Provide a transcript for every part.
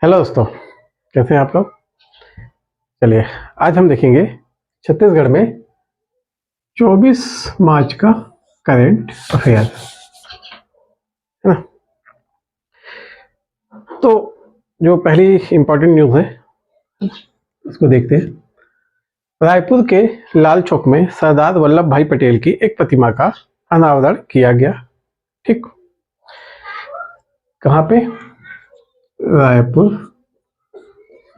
Hello दोस्तों, कैसे हैं आप लोग। चलिए, आज हम देखेंगे छत्तीसगढ़ में 24 मार्च का करंट अफेयर, है ना। तो जो पहली इंपॉर्टेंट न्यूज़ है उसको देखते हैं। रायपुर के लाल चौक में सरदार वल्लभ भाई पटेल की एक प्रतिमा का अनावरण किया गया। ठीक, कहाँ पे? रायपुर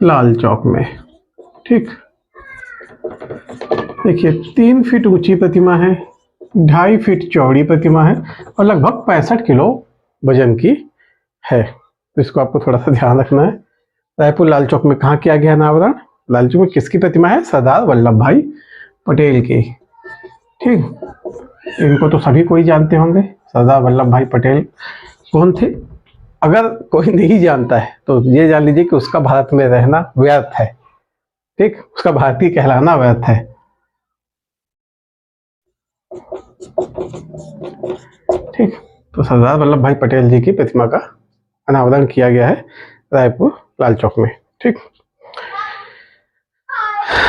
लाल चौक में। ठीक, देखिए 3 फीट ऊंची प्रतिमा है, 2.5 फीट चौड़ी प्रतिमा है और लगभग 65 किलो वजन की है। तो इसको आपको थोड़ा सा ध्यान रखना है। रायपुर लाल चौक में कहाँ किया गया अनावरण? लाल चौक में किसकी प्रतिमा है? सरदार वल्लभ भाई पटेल की। ठीक, इनको तो सभी कोई जानते होंगे। सरदार वल्लभ भाई पटेल कौन थे? अगर कोई नहीं जानता है तो ये जान लीजिए कि उसका भारत में रहना व्यर्थ है। ठीक, उसका भारतीय कहलाना व्यर्थ है। ठीक, तो सरदार वल्लभ भाई पटेल जी की प्रतिमा का अनावरण किया गया है रायपुर लाल चौक में। ठीक,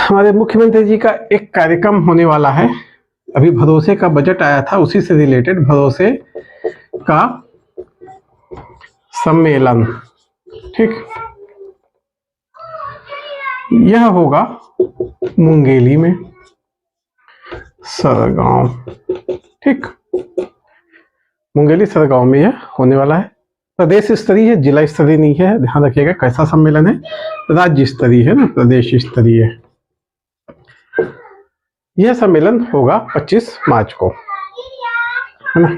हमारे मुख्यमंत्री जी का एक कार्यक्रम होने वाला है। अभी भरोसे का बजट आया था, उसी से रिलेटेड भरोसे का सम्मेलन। ठीक, यह होगा मुंगेली में, सरगांव। ठीक, मुंगेली सरगांव में यह होने वाला है। प्रदेश स्तरीय है, जिला स्तरीय नहीं है, ध्यान रखिएगा। कैसा सम्मेलन है? राज्य स्तरीय है ना, प्रदेश स्तरीय। यह सम्मेलन होगा 25 मार्च को, है ना।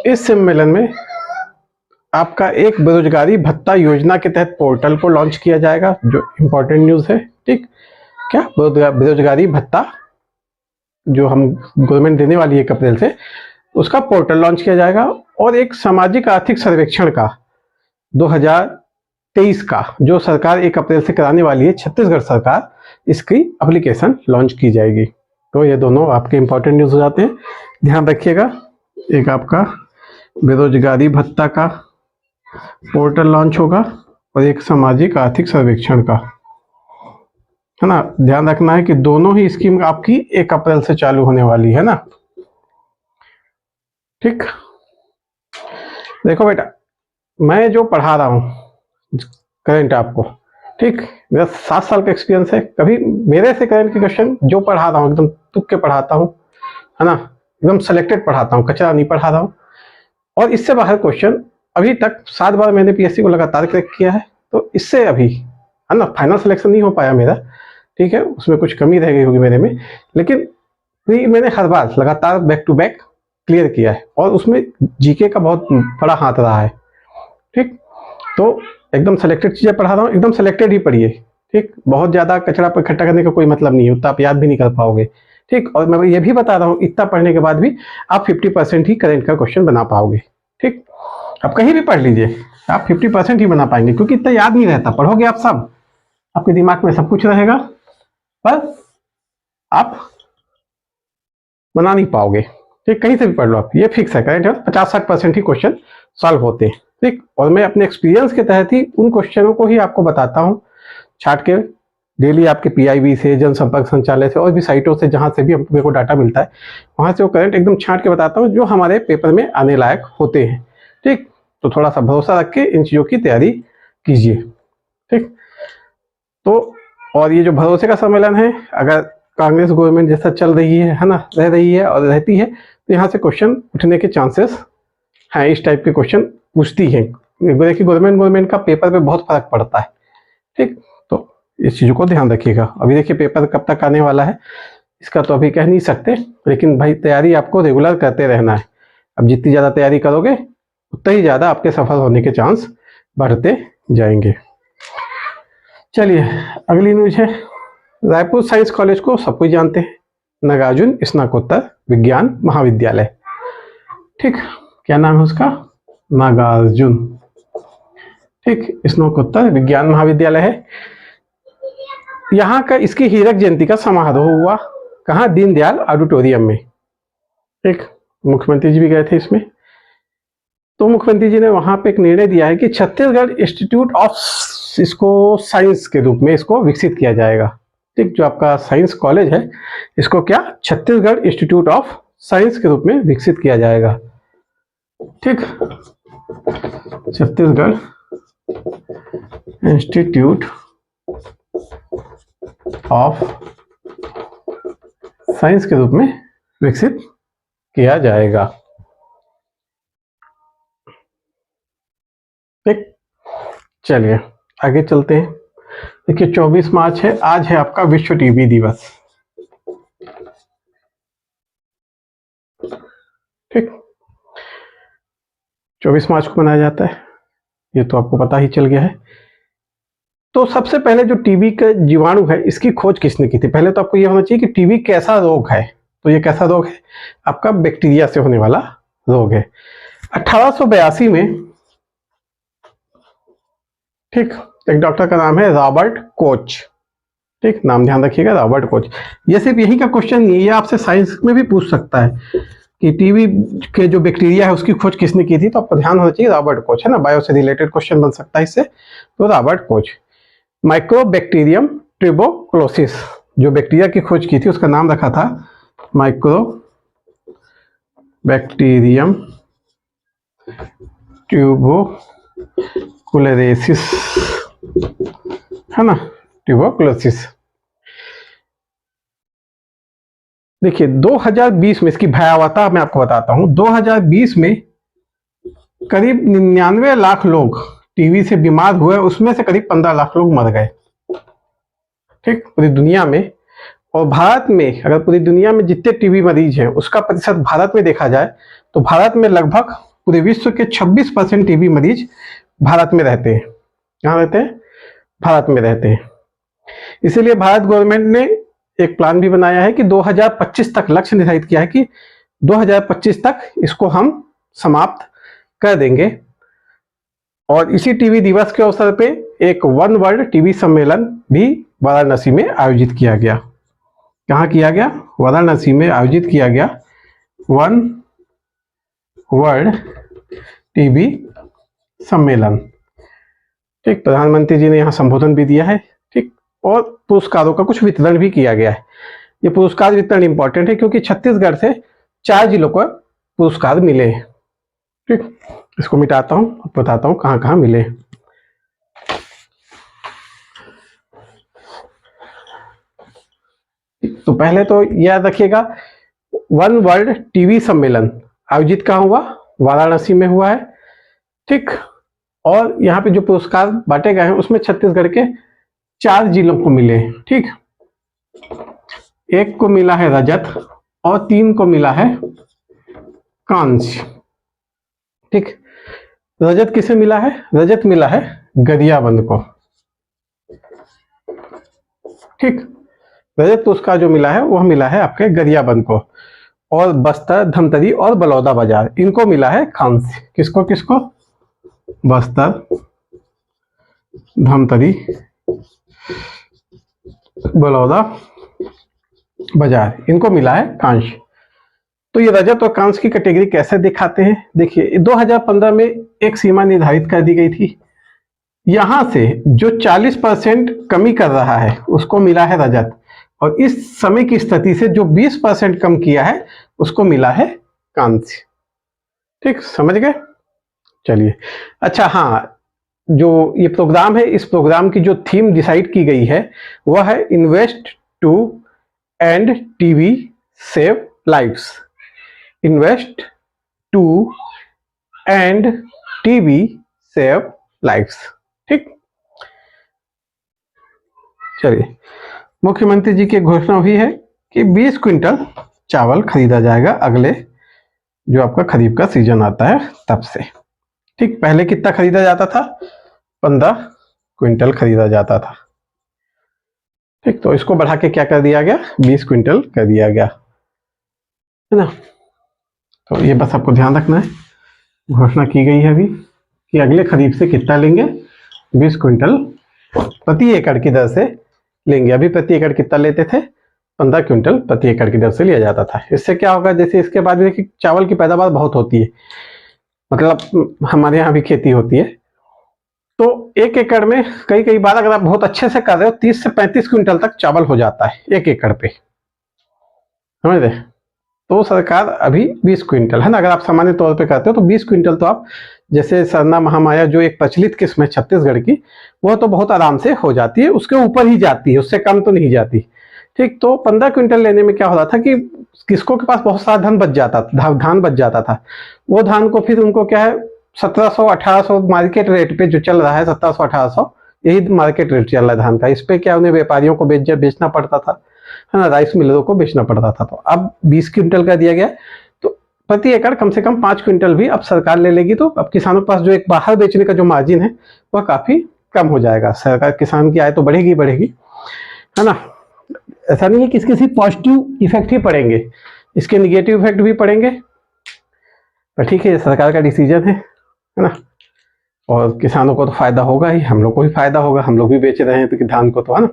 इस सम्मेलन में आपका एक बेरोजगारी भत्ता योजना के तहत पोर्टल को लॉन्च किया जाएगा, जो इंपॉर्टेंट न्यूज़ है। ठीक, क्या बेरोजगारी भत्ता जो हम गवर्नमेंट देने वाली है 1 अप्रैल से, उसका पोर्टल लॉन्च किया जाएगा। और एक सामाजिक आर्थिक सर्वेक्षण का 2023 का जो सरकार 1 अप्रैल से कराने वाली है, छत्तीसगढ़ सरकार, इसकी एप्लीकेशन लॉन्च की जाएगी। तो ये दोनों आपके इंपॉर्टेंट न्यूज़ हो जाते हैं, ध्यान रखिएगा। एक आपका बेरोजगारी भत्ता का पोर्टल लॉन्च होगा और एक सामाजिक आर्थिक सर्वेक्षण का, है ना। ध्यान रखना है कि दोनों ही स्कीम आपकी 1 अप्रैल से चालू होने वाली है ना। ठीक, देखो बेटा, मैं जो पढ़ा रहा हूँ करंट आपको, ठीक, मेरा 7 साल का एक्सपीरियंस है। कभी मेरे से करंट के क्वेश्चन जो पढ़ा रहा हूँ एकदम तुक के पढ़ाता हूँ, है ना, एकदम सेलेक्टेड पढ़ाता हूँ, कचरा नहीं पढ़ा रहा हूँ। और इससे बाहर क्वेश्चन अभी तक 7 बार मैंने पीएससी को लगातार क्रैक किया है। तो इससे अभी, है ना, फाइनल सिलेक्शन नहीं हो पाया मेरा, ठीक है, उसमें कुछ कमी रह गई होगी मेरे में, लेकिन मैंने हर बार लगातार बैक टू बैक क्लियर किया है और उसमें जीके का बहुत बड़ा हाथ रहा है। ठीक, तो एकदम सेलेक्टेड चीज़ें पढ़ा रहा हूँ, एकदम सेलेक्टेड ही पढ़िए। ठीक, बहुत ज़्यादा कचरा पर इकट्ठा करने का कोई मतलब नहीं है, उतना आप याद भी नहीं कर पाओगे। ठीक, और मैं ये भी बता रहा हूँ, इतना पढ़ने के बाद भी आप 50% ही करंट का क्वेश्चन बना पाओगे। ठीक, आप कहीं भी पढ़ लीजिए, आप 50% ही बना पाएंगे, क्योंकि इतना याद नहीं रहता। पढ़ोगे आप सब, आपके दिमाग में सब कुछ रहेगा, पर आप बना नहीं पाओगे। ठीक, कहीं से भी पढ़ लो आप, ये फिक्स है। करंट 50-60% ही क्वेश्चन सॉल्व होते हैं। ठीक, और मैं अपने एक्सपीरियंस के तहत ही उन क्वेश्चनों को ही आपको बताता हूँ, छाट के डेली आपके पीआईबी से, जनसंपर्क संचालय से और भी साइटों से, जहाँ से भी मेरे को डाटा मिलता है, वहाँ से वो करंट एकदम छाट के बताता हूँ जो हमारे पेपर में आने लायक होते हैं। ठीक, तो थोड़ा सा भरोसा रख के इन चीज़ों की तैयारी कीजिए। ठीक, तो और ये जो भरोसे का सम्मेलन है, अगर कांग्रेस गवर्नमेंट जैसा चल रही है ना, रह रही है और रहती है, तो यहाँ से क्वेश्चन उठने के चांसेस हैं। इस टाइप के क्वेश्चन पूछती है। देखिए, गवर्नमेंट का पेपर पे बहुत फर्क पड़ता है। ठीक, तो इस चीज़ को ध्यान रखिएगा। अभी देखिए पेपर कब तक आने वाला है इसका तो अभी कह नहीं सकते, लेकिन भाई तैयारी आपको रेगुलर करते रहना है। अब जितनी ज़्यादा तैयारी करोगे उतना ही ज़्यादा आपके सफल होने के चांस बढ़ते जाएंगे। चलिए, अगली न्यूज है। रायपुर साइंस कॉलेज को सब कोई जानते हैं, नागार्जुन स्नातकोत्तर विज्ञान महाविद्यालय। ठीक, क्या नाम है उसका? नागार्जुन, ठीक, स्नातकोत्तर विज्ञान महाविद्यालय है। यहाँ का इसकी हीरक जयंती का समारोह हुआ, कहाँ? दीनदयाल ऑडिटोरियम में। ठीक, मुख्यमंत्री जी भी गए थे इसमें। तो मुख्यमंत्री जी ने वहां पे एक निर्णय दिया है कि छत्तीसगढ़ इंस्टीट्यूट ऑफ इसको साइंस के रूप में इसको विकसित किया जाएगा। ठीक, जो आपका साइंस कॉलेज है इसको क्या छत्तीसगढ़ इंस्टीट्यूट ऑफ साइंस के रूप में विकसित किया जाएगा। ठीक, छत्तीसगढ़ इंस्टीट्यूट ऑफ साइंस के रूप में विकसित किया जाएगा। ठीक, चलिए आगे चलते हैं। देखिए 24 मार्च है, आज है आपका विश्व टीबी दिवस। ठीक, 24 मार्च को मनाया जाता है, ये तो आपको पता ही चल गया है। तो सबसे पहले जो टीबी का जीवाणु है इसकी खोज किसने की थी? पहले तो आपको ये होना चाहिए कि टीबी कैसा रोग है। तो ये कैसा रोग है? आपका बैक्टीरिया से होने वाला रोग है। 1882 में, ठीक, एक डॉक्टर का नाम है रॉबर्ट कोच। ठीक, नाम ध्यान रखिएगा, रॉबर्ट कोच। ये सिर्फ यही का क्वेश्चन नहीं है, ये आपसे साइंस में भी पूछ सकता है कि टीबी के जो बैक्टीरिया है उसकी खोज किसने की थी। तो आपको ध्यान होना चाहिए रॉबर्ट कोच, है ना, बायो से रिलेटेड क्वेश्चन बन सकता है इससे। तो रॉबर्ट कोच। माइक्रोबैक्टीरियम ट्यूबरकुलोसिस, जो बैक्टीरिया की खोज की थी उसका नाम रखा था माइक्रोबैक्टीरियम ट्यूबरकुलोसिस, है ना, ट्यूबरकुलोसिस। देखिए 2020 में इसकी भयावहता मैं आपको बताता हूं। 2020 में करीब 99 लाख लोग टीबी से बीमार हुए, उसमें से करीब 15 लाख लोग मर गए। ठीक, पूरी दुनिया में। और भारत में, अगर पूरी दुनिया में जितने टीबी मरीज हैं उसका प्रतिशत भारत में देखा जाए तो भारत में लगभग पूरे विश्व के 26% टीबी मरीज भारत में रहते हैं। कहाँ रहते हैं? भारत में रहते हैं। इसीलिए भारत गवर्नमेंट ने एक प्लान भी बनाया है कि 2025 तक लक्ष्य निर्धारित किया है कि 2025 तक इसको हम समाप्त कर देंगे। और इसी टीबी दिवस के अवसर पे एक वन वर्ल्ड टीबी सम्मेलन भी वाराणसी में आयोजित किया गया। कहाँ किया गया? वाराणसी में आयोजित किया गया वन वर्ल्ड टीबी सम्मेलन। ठीक, प्रधानमंत्री जी ने यहाँ संबोधन भी दिया है। ठीक, और पुरस्कारों का कुछ वितरण भी किया गया है। ये पुरस्कार वितरण इंपॉर्टेंट है क्योंकि छत्तीसगढ़ से 4 जिलों को पुरस्कार मिले हैं। ठीक, इसको मिटाता हूँ, बताता हूँ कहाँ कहाँ मिले। तो पहले तो याद रखिएगा, वन वर्ल्ड टीबी सम्मेलन आयोजित कहाँ हुआ? वाराणसी में हुआ है। ठीक, और यहाँ पे जो पुरस्कार बांटे गए हैं उसमें छत्तीसगढ़ के 4 जिलों को मिले हैं। ठीक, एक को मिला है रजत और 3 को मिला है कांस्य। ठीक, रजत किसे मिला है? रजत मिला है गरियाबंद को। ठीक, रजत पुरस्कार जो मिला है वह मिला है आपके गरियाबंद को। और बस्तर, धमतरी और बलौदा बाजार, इनको मिला है कांस्य। किसको किसको? बस्तर, धमतरी, बलौदा बाजार, इनको मिला है कांस्य। तो ये रजत और कांस्य की कैटेगरी कैसे दिखाते हैं? देखिए 2015 में एक सीमा निर्धारित कर दी गई थी। यहां से जो 40% कमी कर रहा है उसको मिला है रजत, और इस समय की स्थिति से जो 20% कम किया है उसको मिला है कांस्य। ठीक, समझ गए? चलिए, अच्छा हाँ, जो ये प्रोग्राम है, इस प्रोग्राम की जो थीम डिसाइड की गई है वह है invest to end TB save lives. Invest to end TB save lives. ठीक, चलिए, मुख्यमंत्री जी की घोषणा हुई है कि 20 क्विंटल चावल खरीदा जाएगा अगले जो आपका खरीफ का सीजन आता है तब से। ठीक, पहले कितना खरीदा जाता था? 15 क्विंटल खरीदा जाता था। ठीक, तो इसको बढ़ा के क्या कर दिया गया? 20 क्विंटल कर दिया गया, है ना। तो ये बस आपको ध्यान रखना है, घोषणा की गई है अभी कि अगले खरीफ से कितना लेंगे? 20 क्विंटल प्रति एकड़ की दर से लेंगे। अभी प्रति एकड़ कितना लेते थे? 15 क्विंटल प्रति एकड़ की दर से लिया जाता था। इससे क्या होगा? जैसे इसके बाद देखिए चावल की पैदावार बहुत होती है, मतलब हमारे यहाँ भी खेती होती है, तो 1 एकड़ में कई बार अगर आप बहुत अच्छे से कर रहे हो 30 से 35 क्विंटल तक चावल हो जाता है 1 एकड़ पे, समझ रहे। तो सरकार अभी 20 क्विंटल है ना, अगर आप सामान्य तौर पे करते हो तो 20 क्विंटल तो आप, जैसे सरना महामाया जो एक प्रचलित किस्म है छत्तीसगढ़ की, वो तो बहुत आराम से हो जाती है, उसके ऊपर ही जाती है, उससे कम तो नहीं जाती। ठीक, तो 15 क्विंटल लेने में क्या होता था कि किसको के पास बहुत सारा धन बच जाता था, धान बच जाता था, वो धान को फिर उनको क्या है 1700-1800 मार्केट रेट पे जो चल रहा है, 1700-1800 यही मार्केट रेट चल रहा है धान का, इस पे क्या उन्हें व्यापारियों को बेचना पड़ता था, है ना, राइस मिलरों को बेचना पड़ता था। तो अब 20 क्विंटल का दिया गया, तो प्रति एकड़ कम से कम 5 क्विंटल भी अब सरकार ले लेगी, तो अब किसानों के पास जो एक बाहर बेचने का जो मार्जिन है वह काफी कम हो जाएगा। सरकार, किसान की आय तो बढ़ेगी बढ़ेगी, है ना। ऐसा नहीं है कि इसके सिर्फ पॉजिटिव इफेक्ट ही पड़ेंगे, इसके निगेटिव इफेक्ट भी पड़ेंगे, पर ठीक है, सरकार का डिसीजन है ना। और किसानों को तो फायदा होगा ही, हम लोग को भी फायदा होगा, हम लोग भी बेच रहे हैं तो धान को, तो है ना,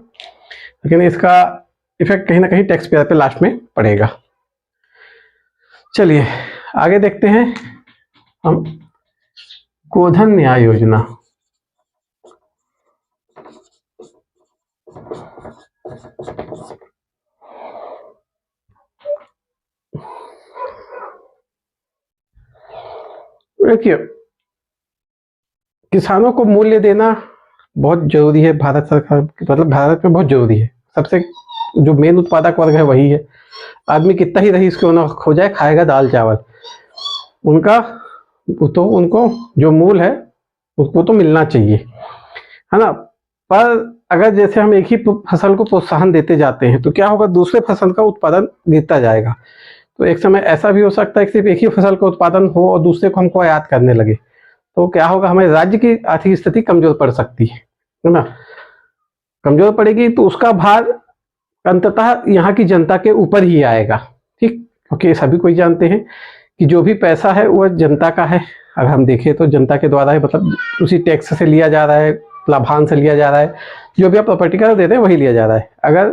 लेकिन इसका इफेक्ट कहीं ना कहीं टैक्स पेयर पे लास्ट में पड़ेगा। चलिए आगे देखते हैं हम गोधन न्याय योजना। देखिए, किसानों को मूल्य देना बहुत जरूरी है, भारत सरकार, मतलब भारत में बहुत जरूरी है। सबसे जो मेन उत्पादक वर्ग है वही है, आदमी कितना ही रईस क्यों ना हो जाए, खाएगा दाल चावल, उनका तो उनको जो मूल है उसको तो मिलना चाहिए, है ना। पर अगर जैसे हम एक ही फसल को प्रोत्साहन देते जाते हैं तो क्या होगा, दूसरे फसल का उत्पादन गिरता जाएगा। तो एक समय ऐसा भी हो सकता है कि सिर्फ एक ही फसल का उत्पादन हो और दूसरे को हमको आयात करने लगे, तो क्या होगा, हमारे राज्य की आर्थिक स्थिति कमजोर पड़ सकती है ना। कमजोर पड़ेगी तो उसका भार अंततः यहाँ की जनता के ऊपर ही आएगा। ठीक, क्योंकि सभी कोई जानते हैं कि जो भी पैसा है वह जनता का है, अगर हम देखें तो जनता के द्वारा है, मतलब उसी टैक्स से लिया जा रहा है, लाभांश से लिया जा रहा है, जो भी आप प्रॉपर्टी कर देते हैं वही लिया जा रहा है। अगर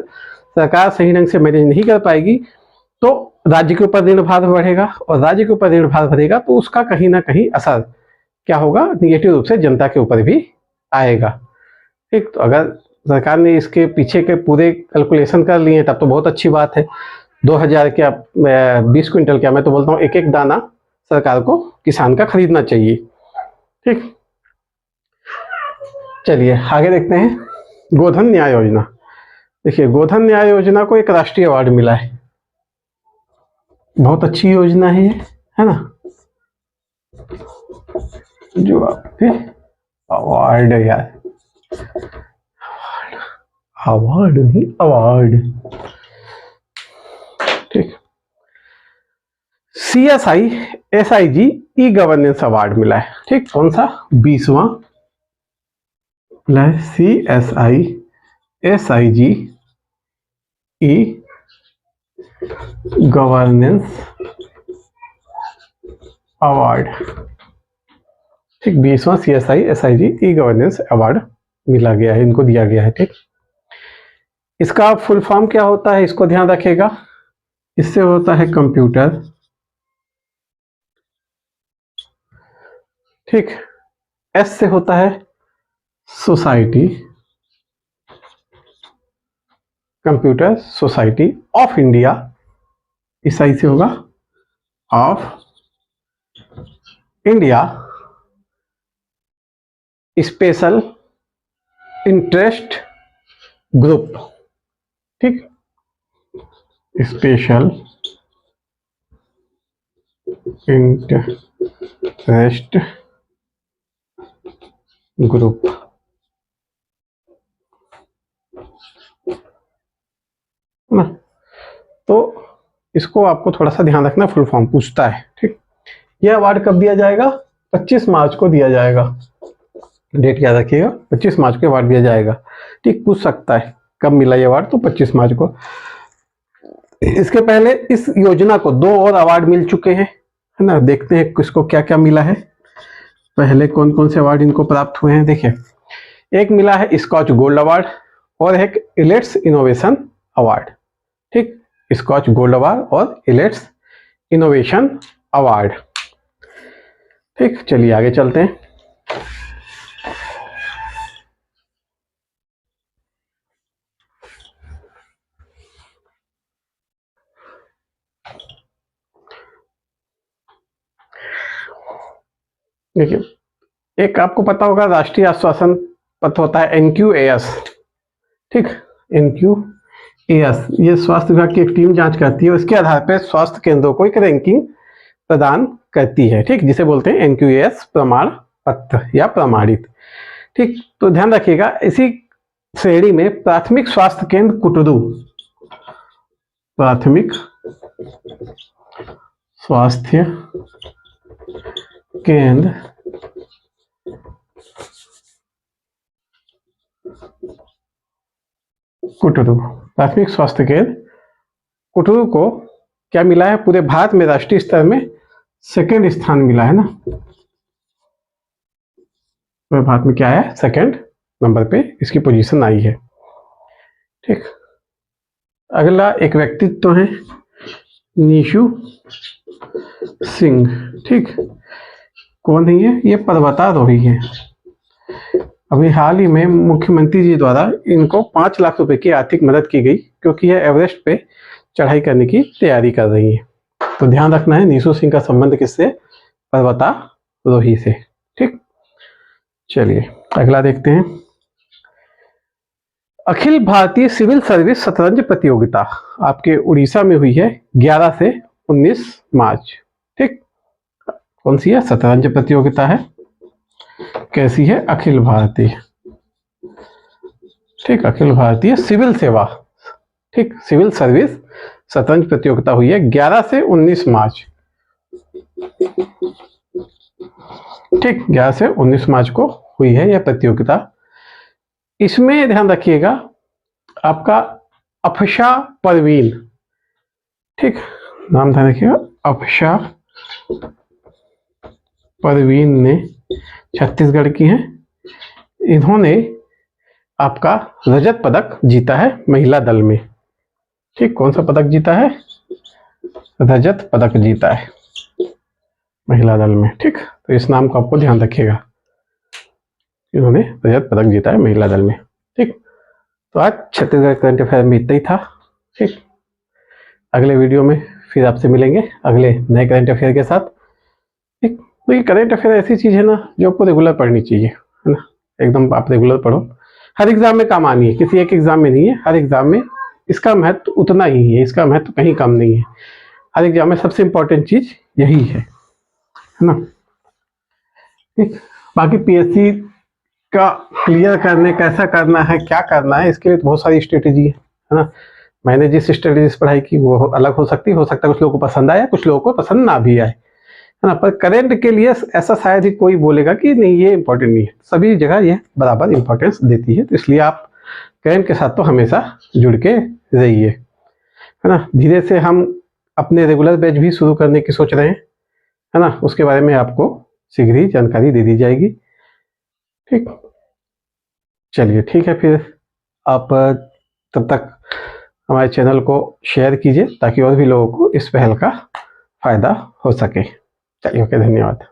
सरकार सही ढंग से मैनेज नहीं कर पाएगी तो राज्य के ऊपर ऋण भार बढ़ेगा, और राज्य के ऊपर ऋण भार बढ़ेगा तो उसका कहीं ना कहीं असर क्या होगा, निगेटिव रूप से जनता के ऊपर भी आएगा। ठीक, तो अगर सरकार ने इसके पीछे के पूरे कैलकुलेशन कर लिए तब तो बहुत अच्छी बात है। 2000 क्या 20 क्विंटल क्या, मैं तो बोलता हूँ एक एक दाना सरकार को किसान का खरीदना चाहिए। ठीक, चलिए आगे देखते हैं गोधन न्याय योजना। देखिए, गोधन न्याय योजना को एक राष्ट्रीय अवार्ड मिला है, बहुत अच्छी योजना है ये, है ना। जो आपके अवार्ड है यार, अवार्ड नहीं अवार्ड, ठीक, CSI SIG e governance award मिला है। ठीक, कौन सा, 20वां CSI SIG e governance award. ठीक, 20वां CSI SIG e governance award मिला गया है, इनको दिया गया है। ठीक, इसका फुल फॉर्म क्या होता है, इसको ध्यान रखेगा। इससे होता है कंप्यूटर, ठीक, S से होता है society, computer society of India, इस आई से होगा of India special interest group. ठीक, स्पेशल इंटरेस्ट ग्रुप, ना। तो इसको आपको थोड़ा सा ध्यान रखना, फुल फॉर्म पूछता है। ठीक, यह अवार्ड कब दिया जाएगा, 25 मार्च को दिया जाएगा, डेट याद रखिएगा, 25 मार्च को अवार्ड दिया जाएगा। ठीक, पूछ सकता है कब मिला ये अवार्ड, तो 25 मार्च को। इसके पहले इस योजना को 2 और अवार्ड मिल चुके हैं, है ना। देखते हैं किसको क्या क्या मिला है, पहले कौन कौन से अवार्ड इनको प्राप्त हुए हैं। देखिए, एक मिला है स्कॉच गोल्ड अवार्ड और एक इलेट्स इनोवेशन अवार्ड। ठीक, स्कॉच गोल्ड अवार्ड और इलेट्स इनोवेशन अवार्ड। ठीक, चलिए आगे चलते हैं। देखिए, एक आपको पता होगा राष्ट्रीय आश्वासन पत्र होता है NQAS, ठीक, NQAS, ये स्वास्थ्य विभाग की एक टीम जांच करती है, उसके आधार पर स्वास्थ्य केंद्रों को एक रैंकिंग प्रदान करती है, ठीक, जिसे बोलते हैं NQAS प्रमाण पत्र या प्रमाणित। ठीक, तो ध्यान रखिएगा, इसी श्रेणी में प्राथमिक स्वास्थ्य केंद्र कुटरू, प्राथमिक स्वास्थ्य केंद्र कुटरू, प्राथमिक स्वास्थ्य केंद्र कुटरू को क्या मिला है, पूरे भारत में राष्ट्रीय स्तर में सेकंड स्थान मिला है ना, पूरे भारत में क्या है, सेकंड नंबर पे इसकी पोजीशन आई है। ठीक, अगला एक व्यक्तित्व तो है निशु सिंह, ठीक, कौन है ये पर्वतारोही है। अभी हाल ही में मुख्यमंत्री जी द्वारा इनको 5 लाख रुपए की आर्थिक मदद की गई, क्योंकि यह एवरेस्ट पे चढ़ाई करने की तैयारी कर रही है। तो ध्यान रखना है, निशु सिंह का संबंध किससे, पर्वतारोही से। ठीक, चलिए अगला देखते हैं। अखिल भारतीय सिविल सर्विस शतरंज प्रतियोगिता आपके उड़ीसा में हुई है 11 से 19 मार्च। ठीक, कौन सी है, शतरंज प्रतियोगिता है, कैसी है, अखिल भारतीय, ठीक, अखिल भारतीय सिविल सेवा, ठीक, सिविल सर्विस शतरंज प्रतियोगिता हुई है 11 से 19 मार्च। ठीक, 11 से 19 मार्च को हुई है यह प्रतियोगिता। इसमें ध्यान रखिएगा आपका अफशा परवीन, ठीक, नाम ध्यान रखिएगा, अफशा परवीन ने छत्तीसगढ़ की हैं, इन्होंने आपका रजत पदक जीता है महिला दल में। ठीक, कौन सा पदक जीता है, रजत पदक जीता है महिला दल में। ठीक, तो इस नाम को आपको ध्यान रखिएगा, इन्होंने रजत पदक जीता है महिला दल में। ठीक, तो आज छत्तीसगढ़ करंट अफेयर में इतना ही था। ठीक, अगले वीडियो में फिर आपसे मिलेंगे अगले नए करंट अफेयर के साथ। ठीक, तो ये करंट अफेयर ऐसी चीज है ना जो आपको रेगुलर पढ़नी चाहिए, है ना, एकदम आप रेगुलर पढ़ो, हर एग्जाम में काम आनी है, किसी एक एग्जाम में नहीं है, हर एग्जाम में इसका महत्व उतना ही है, इसका महत्व कहीं कम नहीं है, हर एग्जाम में सबसे इंपॉर्टेंट चीज यही है ना। ठीक, बाकी PSC का क्लियर करने कैसा करना है, क्या करना है, इसके लिए तो बहुत सारी स्ट्रेटेजी है ना। मैंने जिस स्ट्रेटेजी से पढ़ाई की वो अलग हो सकती है कुछ लोगों को पसंद आए, कुछ लोगों को पसंद ना भी आए, है ना, पर करंट के लिए ऐसा शायद ही कोई बोलेगा कि नहीं ये इंपॉर्टेंट नहीं है, सभी जगह ये बराबर इंपॉर्टेंस देती है। तो इसलिए आप करंट के साथ तो हमेशा जुड़ के रहिए, है ना। धीरे से हम अपने रेगुलर बैच भी शुरू करने की सोच रहे हैं, है ना, उसके बारे में आपको शीघ्र ही जानकारी दे दी जाएगी। ठीक, चलिए ठीक है, फिर आप तब तक हमारे चैनल को शेयर कीजिए ताकि और भी लोगों को इस पहल का फायदा हो सके। चलिए, ओके, धन्यवाद।